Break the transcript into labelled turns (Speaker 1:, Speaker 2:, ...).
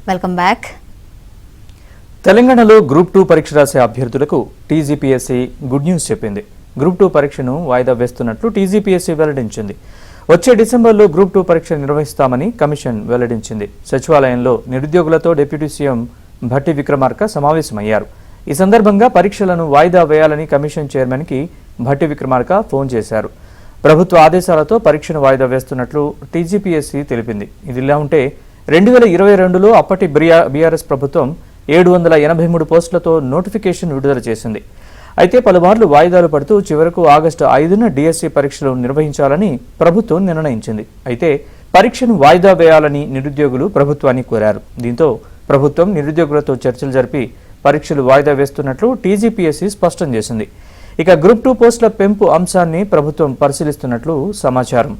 Speaker 1: Welcome back.
Speaker 2: తెలంగాణలో group 2 పరీక్ష రాసే అభ్యర్థులకు టీజీపీఎస్సీ గుడ్ న్యూస్ చెప్పింది. గ్రూప్ 2 పరీక్షను వాయిదా వేస్తున్నట్లు టీజీపీఎస్సీ వెల్లడించింది. వచ్చే డిసెంబర్లో గ్రూప్ 2 పరీక్ష నిర్వహిస్తామని కమిషన్ వెల్లడించింది. సచివాలయంలో నిరుద్యోగులతో డిప్యూటీ సీఎం భట్టి విక్రమార్క సమావేశమయ్యారు. ఈ సందర్భంగా పరీక్షలను వాయిదా వేయాలని కమిషన్ చైర్మన్కి భట్టి విక్రమార్క ఫోన్ చేశారు. ప్రభుత్వ ఆదేశాలతో పరీక్షను వాయిదా వేస్తున్నట్లు టీజీపీఎస్సీ తెలిపింది. ఇదిలా ఉంటే 2022లో అప్పటి బీఆర్ఎస్ ప్రభుత్వం 783 పోస్టులతో నోటిఫికేషన్ విడుదల చేసింది. అయితే పలుమార్లు వాయిదాలు పడుతూ చివరకు ఆగస్టు 5న డిఎస్సీ పరీక్షలు నిర్వహించాలని ప్రభుత్వం నిర్ణయించింది. అయితే పరీక్షను వాయిదా వేయాలని నిరుద్యోగులు ప్రభుత్వాన్ని కోరారు. దీంతో ప్రభుత్వం నిరుద్యోగులతో చర్చలు జరిపి పరీక్షలు వాయిదా వేస్తున్నట్లు టీజీపీఎస్సీ స్పష్టం చేసింది. ఇక గ్రూప్ 2 పోస్టుల పెంపు అంశాన్ని ప్రభుత్వం పరిశీలిస్తున్నట్లు సమాచారం.